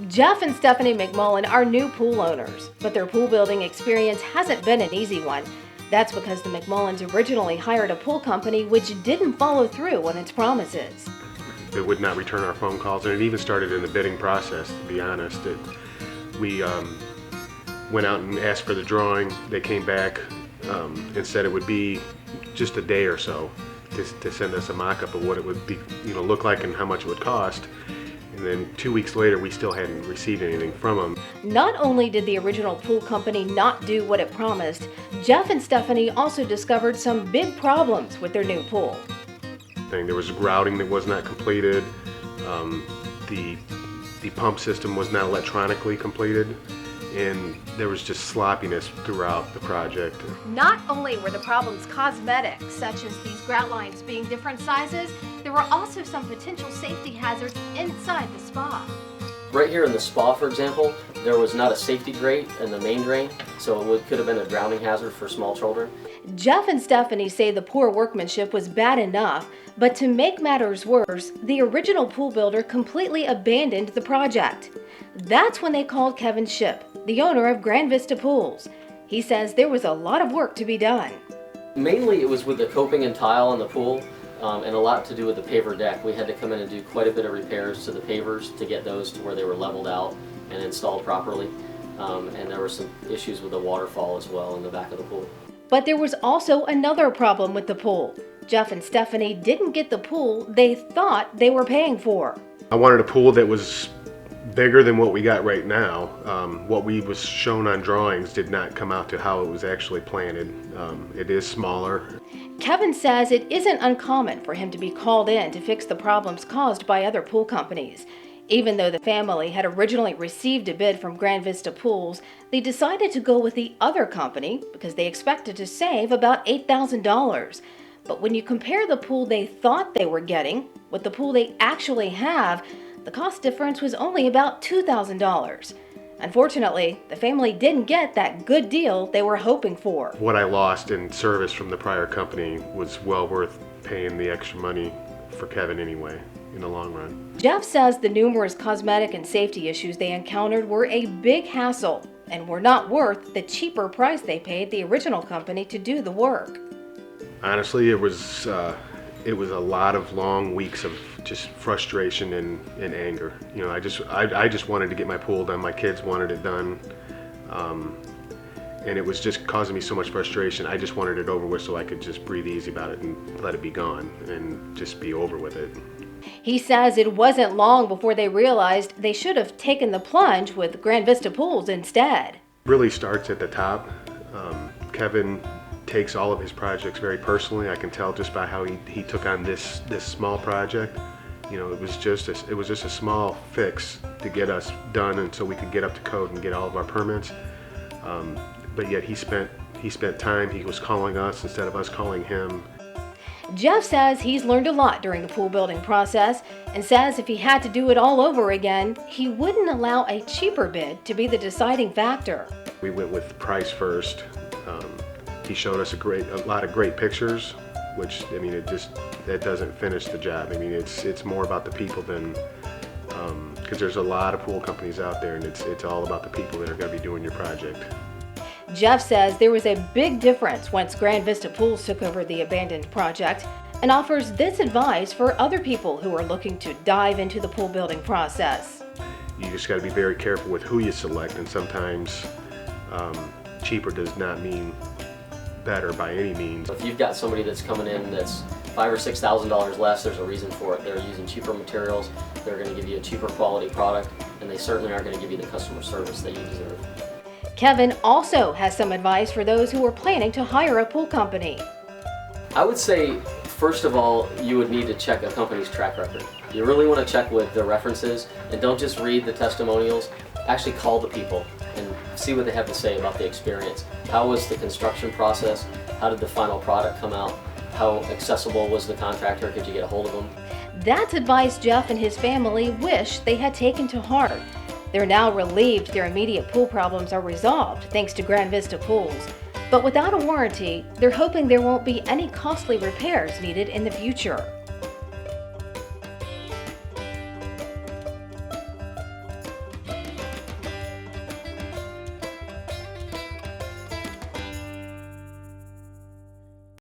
Jeff and Stephanie McMullen are new pool owners, but their pool building experience hasn't been an easy one. That's because the McMullens originally hired a pool company which didn't follow through on its promises. It would not return our phone calls, and it even started in the bidding process, to be honest. We went out and asked for the drawing. They came back and said it would be just a day or so to send us a mock-up of what it would be, look like and how much it would cost. And then 2 weeks later, we still hadn't received anything from them. Not only did the original pool company not do what it promised, Jeff and Stephanie also discovered some big problems with their new pool. There was grouting that was not completed. The pump system was not electronically completed, and there was just sloppiness throughout the project. Not only were the problems cosmetic, such as these grout lines being different sizes, there were also some potential safety hazards inside the spa. Right here in the spa, for example, there was not a safety grate in the main drain, so it could have been a drowning hazard for small children. Jeff and Stephanie say the poor workmanship was bad enough, but to make matters worse, the original pool builder completely abandoned the project. That's when they called Kevin Shipp, the owner of Grand Vista Pools. He says there was a lot of work to be done. Mainly it was with the coping and tile on the pool, and a lot to do with the paver deck. We had to come in and do quite a bit of repairs to the pavers to get those to where they were leveled out and installed properly. And there were some issues with the waterfall as well in the back of the pool. But there was also another problem with the pool. Jeff and Stephanie didn't get the pool they thought they were paying for. I wanted a pool that was bigger than what we got right now. What we was shown on drawings did not come out to how it was actually planted. It is smaller. Kevin says it isn't uncommon for him to be called in to fix the problems caused by other pool companies. Even though the family had originally received a bid from Grand Vista Pools, they decided to go with the other company because they expected to save about $8,000. But when you compare the pool they thought they were getting with the pool they actually have, the cost difference was only about $2,000. Unfortunately, the family didn't get that good deal they were hoping for. What I lost in service from the prior company was well worth paying the extra money for Kevin anyway, in the long run. Jeff says the numerous cosmetic and safety issues they encountered were a big hassle and were not worth the cheaper price they paid the original company to do the work. Honestly, it was a lot of long weeks of just frustration and anger. I just wanted to get my pool done. My kids wanted it done, and it was just causing me so much frustration. I just wanted it over with so I could just breathe easy about it and let it be gone and just be over with it. He says it wasn't long before they realized they should have taken the plunge with Grand Vista Pools instead. It really starts at the top. Kevin takes all of his projects very personally. I can tell just by how he took on this small project. It was just a small fix to get us done, and so we could get up to code and get all of our permits. But yet he spent time. He was calling us instead of us calling him. Jeff says he's learned a lot during the pool building process and says if he had to do it all over again, he wouldn't allow a cheaper bid to be the deciding factor. We went with price first. He showed us a lot of great pictures, which that doesn't finish the job. It's more about the people than because there's a lot of pool companies out there, and it's all about the people that are going to be doing your project. Jeff says there was a big difference once Grand Vista Pools took over the abandoned project and offers this advice for other people who are looking to dive into the pool building process. You just got to be very careful with who you select, and sometimes cheaper does not mean better by any means. If you've got somebody that's coming in that's $5,000 or $6,000 less, there's a reason for it. They're using cheaper materials, they're going to give you a cheaper quality product, and they certainly aren't going to give you the customer service that you deserve. Kevin also has some advice for those who are planning to hire a pool company. I would say, first of all, you would need to check a company's track record. You really want to check with the references, and don't just read the testimonials. Actually call the people and see what they have to say about the experience. How was the construction process? How did the final product come out? How accessible was the contractor? Could you get a hold of them? That's advice Jeff and his family wish they had taken to heart. They're now relieved their immediate pool problems are resolved thanks to Grand Vista Pools. But without a warranty, they're hoping there won't be any costly repairs needed in the future.